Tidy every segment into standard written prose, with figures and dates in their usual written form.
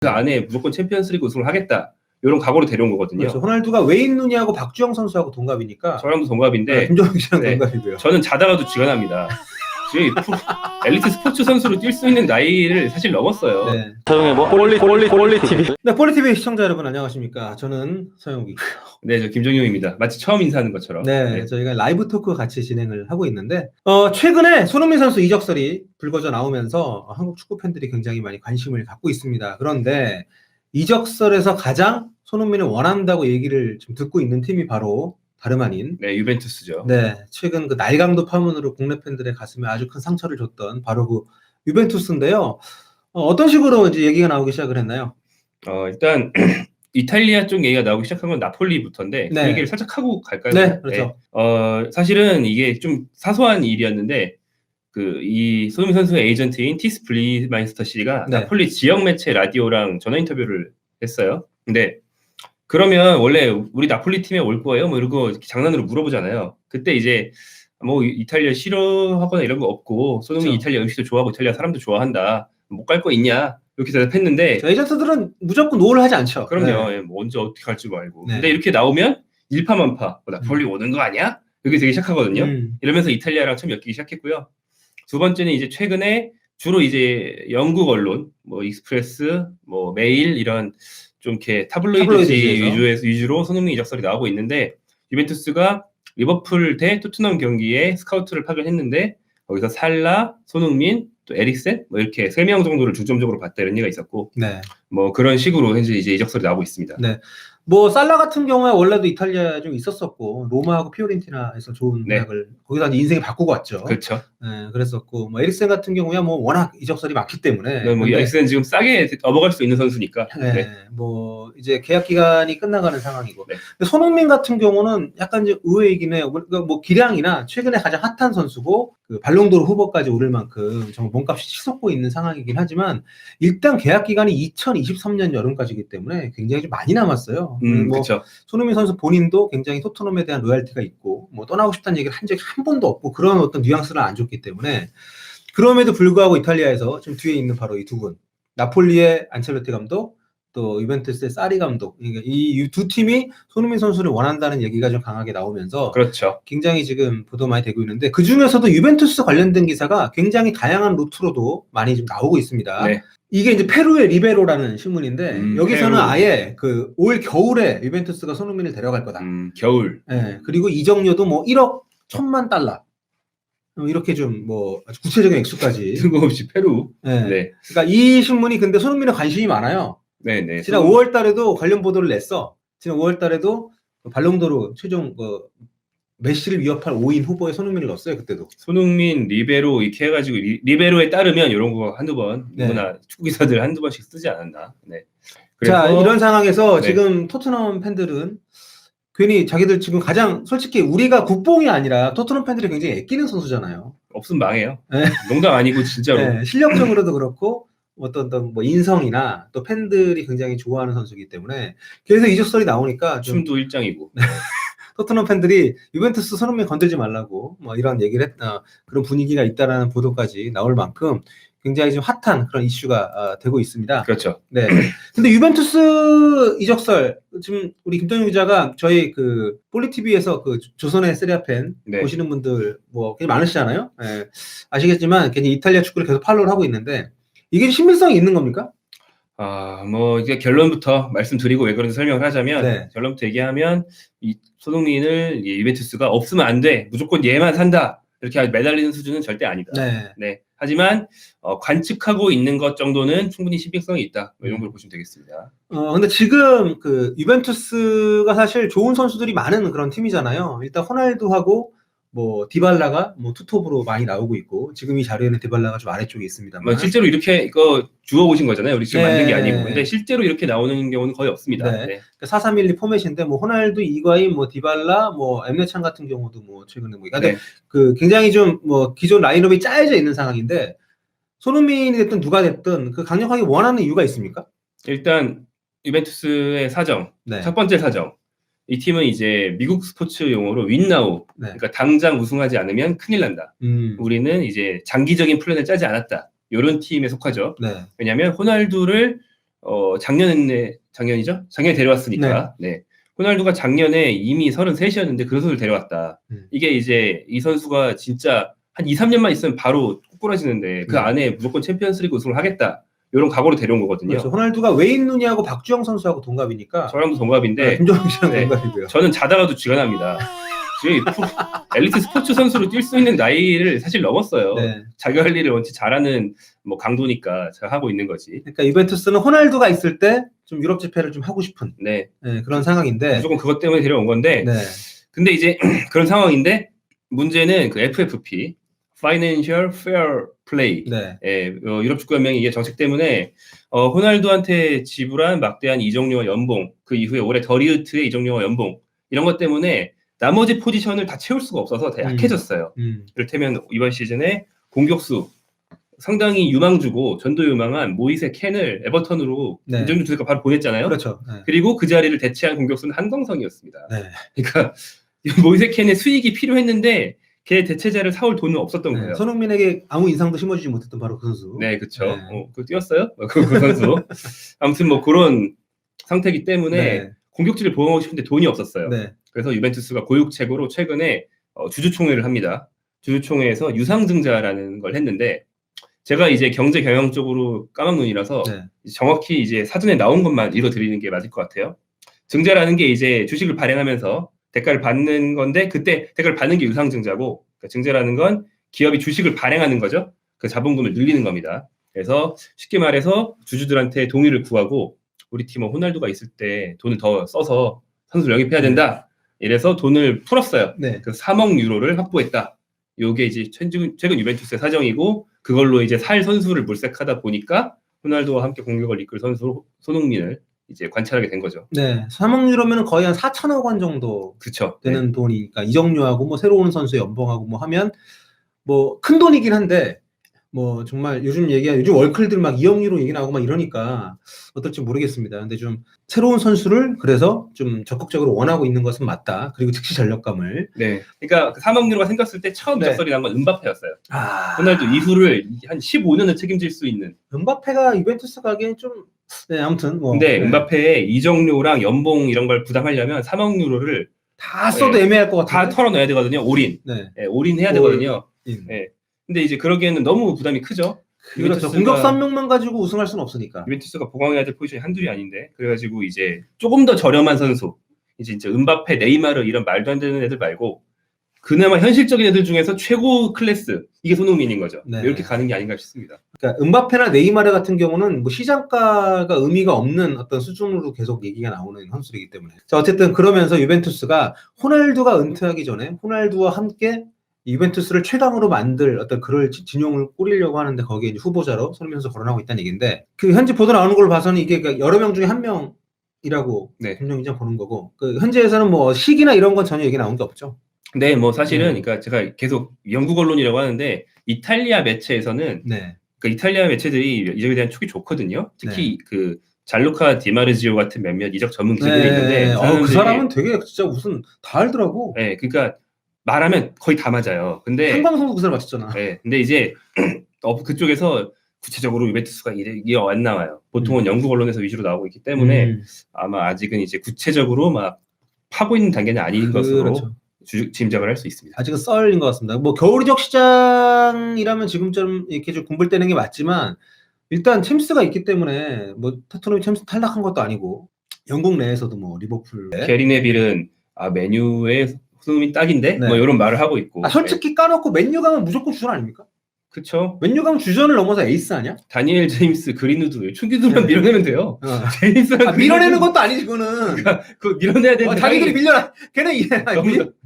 그 안에 무조건 챔피언스리그 우승을 하겠다. 이런 각오로 데려온 거거든요. 그렇죠. 호날두가 웨인 루니하고 박주영 선수하고 동갑이니까. 저랑도 동갑인데 김정은 씨랑 네. 동갑이고요. 저는 자다가도 쥐가 납니다. 지금 엘리트 스포츠 선수로 뛸 수 있는 나이를 사실 넘었어요. 네. 서영의 뭐 폴리TV. 네, 폴리TV 시청자 여러분 안녕하십니까? 저는 서영욱이고요. 네, 저 김종용입니다. 마치 처음 인사하는 것처럼. 네, 저희가 라이브 토크 같이 진행을 하고 있는데 최근에 손흥민 선수 이적설이 불거져 나오면서 한국 축구 팬들이 굉장히 많이 관심을 갖고 있습니다. 그런데 이적설에서 가장 손흥민을 원한다고 얘기를 좀 듣고 있는 팀이 바로 다름 아닌 네, 유벤투스죠. 네, 최근 그 날강도 파문으로 국내 팬들의 가슴에 아주 큰 상처를 줬던 바로 그 유벤투스인데요. 어떤 식으로 이제 얘기가 나오기 시작을 했나요? 일단 이탈리아 쪽 얘기가 나오기 시작한 건 나폴리부터인데 네. 그 얘기를 살짝 하고 갈까요? 네, 그렇죠. 사실은 이게 좀 사소한 일이었는데 이 손흥민 선수의 에이전트인 티스 블리마인스터 씨가 네. 나폴리 지역 매체 라디오랑 전화 인터뷰를 했어요. 근데 그러면 원래 우리 나폴리 팀에 올 거예요? 뭐 이러고 장난으로 물어보잖아요. 그때 이제 뭐 이탈리아 싫어하거나 이런 거 없고 손흥민 그렇죠. 이탈리아 음식도 좋아하고 이탈리아 사람도 좋아한다. 못 갈 거 있냐? 이렇게 대답했는데 에이전트들은 무조건 노를 하지 않죠. 그럼요. 네. 예, 뭐 언제 어떻게 갈지 알고. 네. 근데 이렇게 나오면 일파만파 나폴리 오는 거 아니야? 이렇게 되기 시작하거든요. 이러면서 이탈리아랑 처음 엮이기 시작했고요. 두 번째는 이제 최근에 주로 이제 영국 언론, 뭐 익스프레스, 뭐 메일 이런 좀 이렇게 타블로이드지 위주로 손흥민 이적설이 나오고 있는데 유벤투스가 리버풀 대 토트넘 경기에 스카우트를 파견했는데 거기서 살라, 손흥민, 또 에릭센 뭐 이렇게 3명 정도를 중점적으로 봤다 이런 얘기가 있었고 네. 뭐 그런 식으로 현재 이제 이적설이 나오고 있습니다. 네. 뭐 살라 같은 경우에 원래도 이탈리아에 좀 있었었고 로마하고 피오렌티나에서 좋은 계약을 거기다 이제 인생을 바꾸고 왔죠. 그렇죠. 네, 그랬었고 뭐 에릭센 같은 경우야 뭐 워낙 이적설이 많기 때문에 네, 뭐 에릭센 지금 싸게 넘어갈 수 있는 선수니까. 네, 네. 뭐 이제 계약 기간이 끝나가는 상황이고. 네. 근데 손흥민 같은 경우는 약간 이제 의외이긴 해요. 그러니까 뭐 기량이나 최근에 가장 핫한 선수고 그 발롱도르 후보까지 오를 만큼 정말 몸값이 치솟고 있는 상황이긴 하지만 일단 계약 기간이 2023년 여름까지이기 때문에 굉장히 좀 많이 남았어요. 뭐 그렇죠. 손흥민 선수 본인도 굉장히 토트넘에 대한 로얄티가 있고 뭐 떠나고 싶다는 얘기를 한 적이 한 번도 없고 그런 어떤 뉘앙스를 안 줬기 때문에 그럼에도 불구하고 이탈리아에서 지금 뒤에 있는 바로 이 두 분 나폴리의 안첼로티 감독 또 유벤투스의 사리 감독 이 두 팀이 손흥민 선수를 원한다는 얘기가 좀 강하게 나오면서 그렇죠. 굉장히 지금 보도 많이 되고 있는데 그 중에서도 유벤투스 관련된 기사가 굉장히 다양한 루트로도 많이 좀 나오고 있습니다. 네. 이게 이제 페루의 리베로라는 신문인데 여기서는 페루. 아예 그 올 겨울에 유벤투스가 손흥민을 데려갈 거다. 겨울. 네. 그리고 이적료도 뭐 1억 1,000만 달러. 이렇게 좀 뭐 아주 구체적인 액수까지 뜬금없이 페루. 네. 네. 그러니까 이 신문이 근데 손흥민에 관심이 많아요. 네네. 지난 5월 달에도 관련 보도를 냈어. 지난 5월 달에도 발롱도르 최종 메시를 위협할 5인 후보에 손흥민을 넣었어요. 그때도. 손흥민, 리베로 이렇게 해가지고 리베로에 따르면 이런 거 한두 번 누구나 축구 기사들 한두 번씩 쓰지 않았나. 네. 자 이런 상황에서 지금 토트넘 팬들은 괜히 자기들 지금 가장 솔직히 우리가 국뽕이 아니라 토트넘 팬들이 굉장히 애끼는 선수잖아요. 없으면 망해요. 네. 농담 아니고 진짜로. 네, 실력적으로도 그렇고 어떤 뭐 인성이나 또 팬들이 굉장히 좋아하는 선수이기 때문에 계속 이적설이 나오니까 좀 춤도 일장이고. 토트넘 팬들이 유벤투스 손흥민 건들지 말라고 뭐 이런 얘기를 했다 그런 분위기가 있다라는 보도까지 나올 만큼 굉장히 좀 핫한 그런 이슈가 되고 있습니다. 그렇죠. 네. 근데 유벤투스 이적설 지금 우리 김동윤 기자가 저희 그 폴리TV에서 그 조선의 세리아 팬 보시는 분들 뭐 굉장히 많으시잖아요. 네. 아시겠지만 괜히 이탈리아 축구를 계속 팔로우를 하고 있는데 이게 신빙성이 있는 겁니까? 뭐 이제 결론부터 말씀드리고 왜 그런지 설명을 하자면 결론부터 얘기하면 이 손흥민을 유벤투스가 없으면 안 돼. 무조건 얘만 산다. 이렇게 매달리는 수준은 절대 아니다. 네. 하지만 관측하고 있는 것 정도는 충분히 신빙성이 있다. 뭐 이런 걸 보시면 되겠습니다. 근데 지금 그 유벤투스가 사실 좋은 선수들이 많은 그런 팀이잖아요. 일단 호날두하고 뭐 디발라가 뭐 투톱으로 많이 나오고 있고 지금 이 자료에는 디발라가 좀 아래쪽에 있습니다만 실제로 이렇게 이거 주워 오신 거잖아요. 우리 지금 만든 게 아니고. 근데 실제로 이렇게 나오는 경우는 거의 없습니다. 네. 4-3-1-2 포맷인데 뭐 호날두, 이과인, 뭐 디발라, 뭐 엠레찬 같은 경우도 뭐 최근에 뭐 근데 그 굉장히 좀 뭐 기존 라인업이 짜여져 있는 상황인데 손흥민이 됐든 누가 됐든 그 강력하게 원하는 이유가 있습니까? 일단 유벤투스의 사정. 첫 번째 사정. 이 팀은 이제 미국 스포츠 용어로 윈나우, 그러니까 당장 우승하지 않으면 큰일 난다. 우리는 이제 장기적인 플랜을 짜지 않았다. 이런 팀에 속하죠. 왜냐하면 호날두를 작년이죠? 작년에 데려왔으니까. 네. 호날두가 작년에 이미 33이었는데 그 선수를 데려왔다. 이게 이제 이 선수가 진짜 한 2, 3년만 있으면 바로 꼬꾸라지는데 그 안에 무조건 챔피언스리그 우승을 하겠다. 이런 각오로 데려온 거거든요. 그렇죠. 호날두가 웨인 루니하고 박주영 선수하고 동갑이니까. 저랑도 동갑인데 김정은 씨랑 네. 동갑이고요. 저는 자다가도 쥐가 납니다. 지금 엘리트 스포츠 선수로 뛸 수 있는 나이를 사실 넘었어요. 네. 자기 할 일을 원체 잘하는 뭐 강도니까 제가 하고 있는 거지. 그러니까 유벤투스는 호날두가 있을 때 좀 유럽 집회를 좀 하고 싶은 네. 그런 상황인데. 무조건 그것 때문에 데려온 건데. 네. 근데 이제 그런 상황인데 문제는 그 FFP, Financial Fair Play. 네. 유럽 축구 연맹이 이게 정책 때문에 호날두한테 지불한 막대한 이적료와 연봉, 그 이후에 올해 더리우트의 이적료와 연봉 이런 것 때문에 나머지 포지션을 다 채울 수가 없어서 다 약해졌어요. 이를테면 이번 시즌에 공격수 상당히 유망주고 전도 유망한 모이세 켄을 에버턴으로 네. 이적료 주니까 바로 보냈잖아요. 그렇죠. 네. 그리고 그 자리를 대체한 공격수는 한광성이었습니다. 네. 그러니까 모이세 켄의 수익이 필요했는데 걔 대체자를 사올 돈은 없었던 거예요. 손흥민에게 아무 인상도 심어주지 못했던 바로 그 선수. 네, 그렇죠. 네. 그거 뛰었어요? 그 선수. 아무튼 뭐 그런 상태이기 때문에 네. 공격진을 보강하고 싶은데 돈이 없었어요. 네. 그래서 유벤투스가 고육책으로 최근에 주주총회를 합니다. 주주총회에서 유상증자라는 걸 했는데 제가 이제 경제 경영 쪽으로 까막눈이라서 네. 정확히 이제 사전에 나온 것만 읽어드리는 게 맞을 것 같아요. 증자라는 게 이제 주식을 발행하면서 대가를 받는 건데 그때 대가를 받는 게 유상증자고 그러니까 증자라는 건 기업이 주식을 발행하는 거죠. 그 자본금을 늘리는 겁니다. 그래서 쉽게 말해서 주주들한테 동의를 구하고 우리 팀은 호날두가 있을 때 돈을 더 써서 선수를 영입해야 된다. 이래서 돈을 풀었어요. 네. 그래서 3억 유로를 확보했다. 요게 이제 최근 유벤투스의 사정이고 그걸로 이제 살 선수를 물색하다 보니까 호날두와 함께 공격을 이끌 선수 손흥민을 이제 관찰하게 된 거죠. 네. 3억 유로면 거의 한 4천억 원 정도 그쵸. 되는 네. 돈이니까 이적료하고 뭐 새로 오는 선수 연봉하고 뭐 하면 뭐 큰 돈이긴 한데 뭐 정말 요즘 월클들 막 2억 유로 얘기 나오고 막 이러니까 어떨지 모르겠습니다. 근데 좀 새로운 선수를 그래서 좀 적극적으로 원하고 있는 것은 맞다. 그리고 즉시 전력감을. 네. 그러니까 3억 유로가 생겼을 때 처음 네. 적설이 난 건 은바페였어요. 호날두 이후를 한 15년을 책임질 수 있는. 은바페가 유벤투스 가기엔 좀 아무튼 뭐. 근데 네. 은바페의 이적료랑 연봉 이런 걸 부담하려면 3억 유로를 다 써도 애매할 것 다 같아요. 털어넣어야 되거든요. 올인. 네. 네, 올인해야 되거든요. 네. 근데 이제 그러기에는 너무 부담이 크죠. 그렇죠. 공격수 한 명만 가지고 우승할 수는 없으니까. 유벤투스가 보강해야 될 포지션이 한둘이 아닌데 그래가지고 이제 조금 더 저렴한 선수 이제 은바페, 네이마르 이런 말도 안 되는 애들 말고 그나마 현실적인 애들 중에서 최고 클래스 이게 손흥민인 거죠. 네. 이렇게 가는 게 아닌가 싶습니다. 그러니까 은바페나 네이마르 같은 경우는 뭐 시장가가 의미가 없는 어떤 수준으로 계속 얘기가 나오는 선수이기 때문에. 자, 어쨌든 그러면서 유벤투스가 호날두가 은퇴하기 전에 호날두와 함께 유벤투스를 최강으로 만들 어떤 그럴 진용을 꾸리려고 하는데 거기에 이제 후보자로 손흥민 선수 거론하고 있다는 얘기인데 그 현지 보도 나오는 걸 봐서는 이게 그러니까 여러 명 중에 한 명이라고 네. 김정기장 보는 거고 그 현지에서는 뭐 시기나 이런 건 전혀 얘기 나온 게 없죠. 네, 뭐 사실은 그러니까 제가 계속 영국 언론이라고 하는데 이탈리아 매체에서는 네. 그 이탈리아 매체들이 이적에 대한 촉이 좋거든요. 특히 그 잘루카 디마르지오 같은 몇몇 이적 전문 기자들이 있는데 그 사람은 되게 진짜 무슨 다 알더라고. 네, 그러니까 말하면 거의 다 맞아요. 근데 한방송도 그 사람 맞췄잖아. 네, 근데 이제 그쪽에서 구체적으로 유벤투스가 이게 안 나와요. 보통은 영국 언론에서 위주로 나오고 있기 때문에 아마 아직은 이제 구체적으로 막 파고 있는 단계는 아닌 것으로 그렇죠. 짐작을 할 수 있습니다. 아직은 썰인 것 같습니다. 뭐 겨울 이적 시장이라면 지금처럼 이렇게 좀 공불되는 게 맞지만 일단 챔스가 있기 때문에 뭐 토트넘이 챔스 탈락한 것도 아니고 영국 내에서도 뭐 리버풀 게리 네빌은 메뉴의 손흥민 딱인데 네. 뭐 이런 말을 하고 있고. 솔직히 까놓고 맨유 가면 무조건 주전 아닙니까? 그렇죠. 맨유 가면 주전을 넘어서 에이스 아니야? 다니엘 제임스 그린우드 총기들만 밀어내면 돼요. 제임스랑 밀어내는 것도 아니지 그거는. 그 밀어내야 되는 자기들이 밀려라. 걔네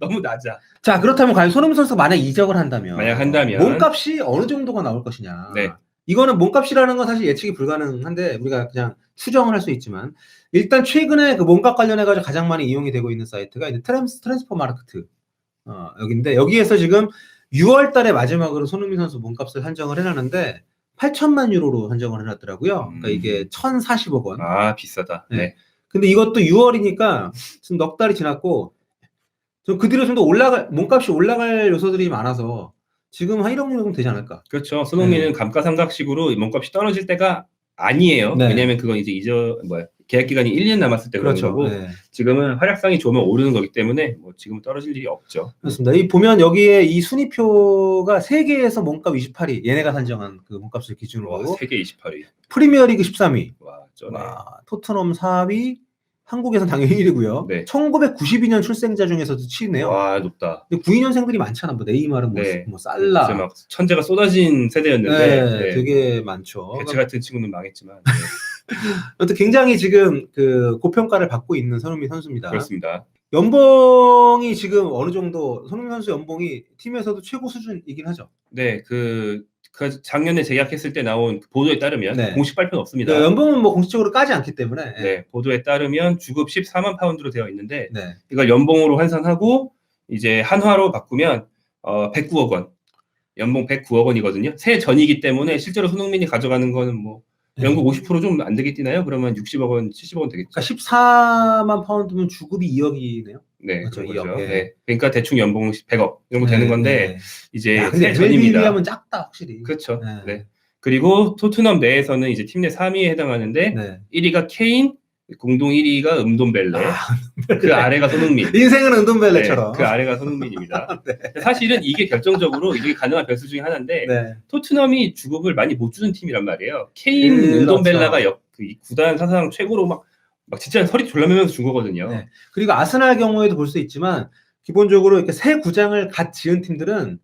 너무 낮아. 자 그렇다면 과연 손흥민 선수가 만약 이적을 한다면 몸값이 어느 정도가 나올 것이냐. 네. 이거는 몸값이라는 건 사실 예측이 불가능한데 우리가 그냥 추정을 할 수 있지만 일단 최근에 그 몸값 관련해가지고 가장 많이 이용이 되고 있는 사이트가 이제 트랜스퍼 마르크트 여기인데 여기에서 지금 6월 달에 마지막으로 손흥민 선수 몸값을 한정을 해놨는데 8천만 유로로 한정을 해놨더라고요. 그러니까 이게 1,040억 원. 아 비싸다. 네. 근데 이것도 6월이니까 지금 넉 달이 지났고 좀 그 뒤로 좀 더 몸값이 올라갈 요소들이 많아서 지금 한 1억 정도 되지 않을까. 그렇죠. 손흥민은 감가상각식으로 몸값이 떨어질 때가 아니에요. 네. 왜냐하면 그건 이제 계약 기간이 1년 남았을 때 그런 그렇죠. 거고 네. 지금은 활약상이 좋으면 오르는 거기 때문에 뭐 지금은 떨어질 일이 없죠. 그렇습니다. 이 보면 여기에 이 순위표가 세계에서 몸값 28위, 얘네가 산정한 그 몸값을 기준으로 와, 세계 28위. 프리미어리그 13위, 와, 쩌네. 와, 토트넘 4위, 한국에선 당연히 1위고요. 네. 1992년 출생자 중에서도 7위네요. 와, 높다. 근데 92년생들이 많잖아. 뭐 네이마르, 네. 뭐 살라, 글쎄 막 천재가 쏟아진 세대였는데 네, 네, 되게 많죠. 개체 같은 친구는 망했지만 네, 아무튼 굉장히 지금 그 고평가를 받고 있는 손흥민 선수입니다. 그렇습니다. 연봉이 지금 어느 정도 손흥민 선수 연봉이 팀에서도 최고 수준이긴 하죠. 네, 그 작년에 재계약했을 때 나온 보도에 따르면 네. 공식 발표는 없습니다. 그 연봉은 뭐 공식적으로 까지 않기 때문에. 네, 보도에 따르면 주급 14만 파운드로 되어 있는데 네. 이걸 연봉으로 환산하고 이제 한화로 바꾸면 109억 원. 연봉 109억 원이거든요. 새 전이기 때문에 실제로 손흥민이 가져가는 거는 뭐 연금 50% 좀 안 되게 뛰나요? 그러면 60억 원, 70억 원 되겠죠. 그러니까 14만 파운드면 주급이 2억이네요. 네, 그렇죠, 그런 거죠. 2억, 예. 네. 그러니까 대충 연봉 100억 정도 되는 건데 이제 야, 근데 새 전입니다. MLB하면 작다 확실히. 그렇죠. 네. 네. 그리고 토트넘 내에서는 이제 팀 내 3위에 해당하는데 네. 1위가 케인, 공동 1위가 음돈벨레. 그 아래가 손흥민. 인생은 은돈벨레처럼. 네, 그 아래가 손흥민입니다. 네. 사실은 이게 결정적으로 이게 가능한 변수 중에 하나인데 네. 토트넘이 주급을 많이 못 주는 팀이란 말이에요. 케인, 그렇죠. 은돈벨라가 그 구단 사상 최고로 막 진짜 허리 졸라매면서 준 거거든요. 네. 그리고 아스날 경우에도 볼 수 있지만 기본적으로 이렇게 새 구장을 갓 지은 팀들은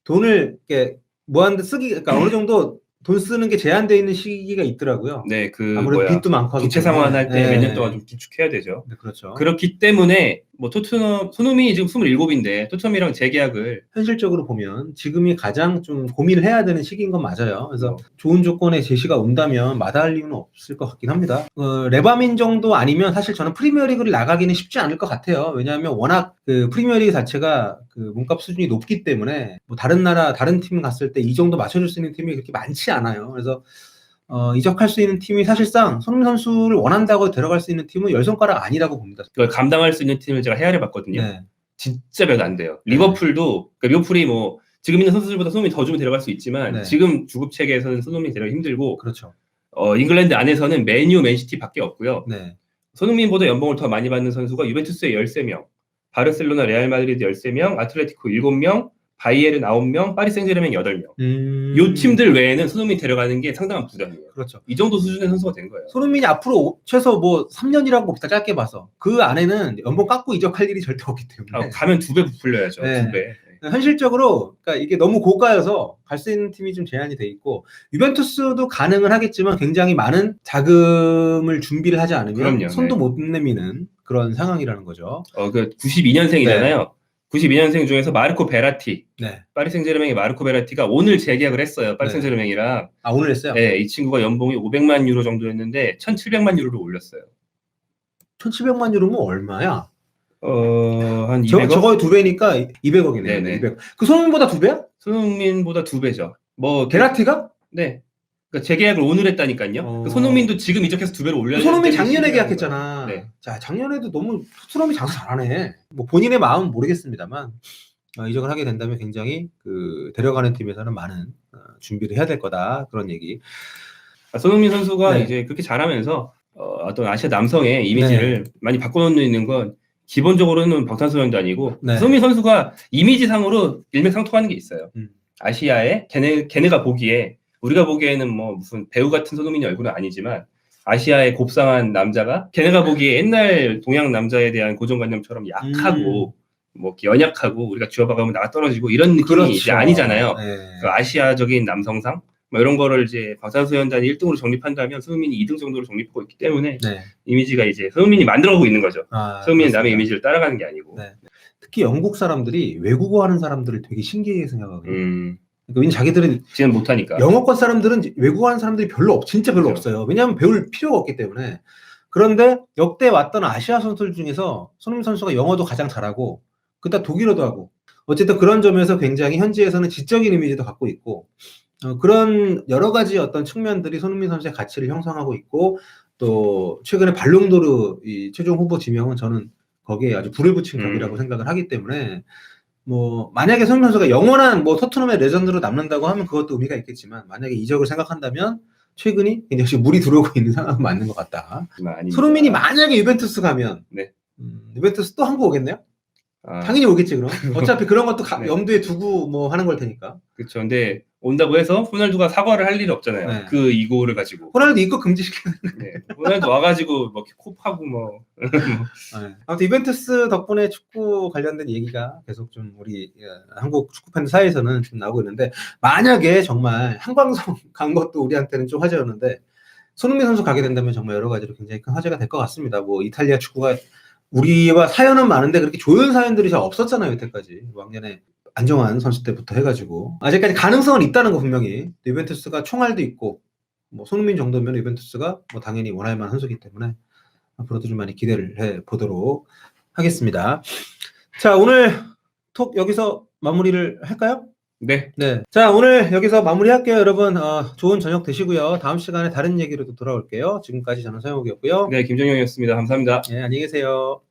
돈을 이렇게 뭐하는데 쓰기, 그러니까 어느 정도 돈 쓰는 게 제한되어 있는 시기가 있더라고요. 네, 그 아무래도 빚도 많고 하기 부채 때문에. 상환할 때 몇 네. 년 동안 좀 비축해야 되죠. 네, 그렇죠. 그렇기 때문에 뭐 토트넘 손흥민이 지금 27인데 토트넘이랑 재계약을 현실적으로 보면 지금이 가장 좀 고민을 해야 되는 시기인 건 맞아요. 그래서 어. 좋은 조건의 제시가 온다면 마다할 이유는 없을 것 같긴 합니다. 레바민 정도 아니면 사실 저는 프리미어리그를 나가기는 쉽지 않을 것 같아요. 왜냐하면 워낙 그 프리미어리그 자체가 그 몸값 수준이 높기 때문에 뭐 다른 나라 다른 팀 갔을 때 이 정도 맞춰줄 수 있는 팀이 그렇게 많지 않아요. 그래서 이적할 수 있는 팀이 사실상 손흥민 선수를 원한다고 데려갈 수 있는 팀은 10손가락 아니라고 봅니다. 그걸 감당할 수 있는 팀을 제가 헤아려 봤거든요. 네. 진짜 몇 안 돼요. 리버풀도 그러니까 리버풀이 뭐 지금 있는 선수들보다 손흥민 더 주면 데려갈 수 있지만 네. 지금 주급 체계에서는 손흥민 데려가기 힘들고 그렇죠. 잉글랜드 안에서는 맨유, 맨시티밖에 없고요. 네. 손흥민보다 연봉을 더 많이 받는 선수가 유벤투스의 13명, 바르셀로나, 레알 마드리드 13명, 아틀레티코 7명, 바이에른 9명, 파리 생제르맹 8명. 요 팀들 외에는 손흥민 데려가는 게 상당한 부담이에요. 그렇죠. 이 정도 수준의 선수가 된 거예요. 손흥민이 앞으로 최소 뭐 3년이라고 봅시다. 짧게 봐서. 그 안에는 연봉 깎고 이적할 일이 절대 없기 때문에. 가면 2배 부풀려야죠. 네. 2배. 현실적으로 그러니까 이게 너무 고가여서 갈 수 있는 팀이 좀 제한이 돼 있고 유벤투스도 가능은 하겠지만 굉장히 많은 자금을 준비를 하지 않으면 그럼요. 손도 네. 못 내미는 그런 상황이라는 거죠. 그 92년생이잖아요. 92년생 중에서 마르코 베라티, 네. 파리 생제르맹의 마르코 베라티가 오늘 재계약을 했어요. 파리 네. 생제르맹이랑. 아, 오늘 했어요? 네, 이 친구가 연봉이 500만 유로 정도였는데 1,700만 유로를 올렸어요. 1,700만 유로면 얼마야? 한 200억? 저거의 2배니까 200억이네요. 네네. 200. 그 손흥민보다 2배야? 손흥민보다 2배죠. 베라티가? 네. 그러니까 재계약을 오늘 했다니까요. 그 손흥민도 지금 이적해서 2배로 올려야 손흥민 되는 작년에 시기라는 계약했잖아. 거예요. 네. 자, 작년에도 너무 토트넘이 장사 잘하네. 뭐 본인의 마음은 모르겠습니다만 이적을 하게 된다면 굉장히 그 데려가는 팀에서는 많은 준비를 해야 될 거다. 그런 얘기. 손흥민 선수가 네. 이제 그렇게 잘하면서 어떤 아시아 남성의 이미지를 많이 바꿔놓는 건 기본적으로는 방탄소년도 아니고 네. 손흥민 선수가 이미지상으로 일맥상통하는 게 있어요. 아시아에 걔네가 보기에 우리가 보기에는 뭐 무슨 배우 같은 손흥민이 얼굴은 아니지만 아시아의 곱상한 남자가 걔네가 보기에 옛날 동양 남자에 대한 고정관념처럼 약하고 뭐 연약하고 우리가 쥐어박으면 나가 떨어지고 이런 느낌이 그렇죠. 이제 아니잖아요. 네. 그 아시아적인 남성상 뭐 이런 거를 이제 방탄소년단이 1등으로 정립한다면 손흥민이 2등 정도로 정립하고 있기 때문에 네. 이미지가 이제 손흥민이 만들어가고 있는 거죠. 손흥민은 남의 그렇습니다. 이미지를 따라가는 게 아니고. 네. 특히 영국 사람들이 외국어 하는 사람들을 되게 신기하게 생각하거든요. 그러니까 왜냐면 자기들은 지금 못하니까. 영어권 사람들은 외국어 하는 사람들이 진짜 별로 그렇죠. 없어요. 왜냐하면 배울 필요가 없기 때문에. 그런데 역대 왔던 아시아 선수들 중에서 손흥민 선수가 영어도 가장 잘하고 그다음 독일어도 하고 어쨌든 그런 점에서 굉장히 현지에서는 지적인 이미지도 갖고 있고 그런 여러 가지 어떤 측면들이 손흥민 선수의 가치를 형성하고 있고 또 최근에 발롱도르 이 최종 후보 지명은 저는 거기에 아주 불을 붙인 격이라고 생각을 하기 때문에 뭐 만약에 손흥민 선수가 영원한 뭐 토트넘의 레전드로 남는다고 하면 그것도 의미가 있겠지만 만약에 이적을 생각한다면 최근이 굉장히 물이 들어오고 있는 상황은 맞는 것 같다. 아닙니다. 손흥민이 만약에 유벤투스 가면 네. 유벤투스 또 한국 오겠네요? 아, 당연히 오겠지 그럼. 어차피 그런 것도 네. 염두에 두고 뭐 하는 걸 테니까. 그렇죠. 근데 온다고 해서 호날두가 사과를 할 일은 없잖아요. 네. 그 이고를 가지고. 호날두 입국 금지시키는. 네. 호날두 와가지고 뭐 코 파고 뭐. 네. 아무튼 이벤투스 덕분에 축구 관련된 얘기가 계속 좀 우리 한국 축구 팬들 사이에서는 좀 나오고 있는데, 만약에 정말 한광성 간 것도 우리한테는 좀 화제였는데 손흥민 선수 가게 된다면 정말 여러 가지로 굉장히 큰 화제가 될 것 같습니다. 뭐 이탈리아 축구가 우리와 사연은 많은데 그렇게 좋은 사연들이 잘 없었잖아요, 여태까지. 왕년에 안정환 선수 때부터 해가지고 아직까지 가능성은 있다는 거 분명히. 유벤투스가 총알도 있고 뭐 손흥민 정도면 유벤투스가 뭐 당연히 원할 만한 선수이기 때문에 앞으로도 좀 많이 기대를 해 보도록 하겠습니다. 자, 오늘 톡 여기서 마무리를 할까요? 네. 네. 자, 오늘 여기서 마무리할게요, 여러분. 좋은 저녁 되시고요. 다음 시간에 다른 얘기로 또 돌아올게요. 지금까지 저는 서영욱이었고요. 네, 김정영이었습니다. 감사합니다. 네, 안녕히 계세요.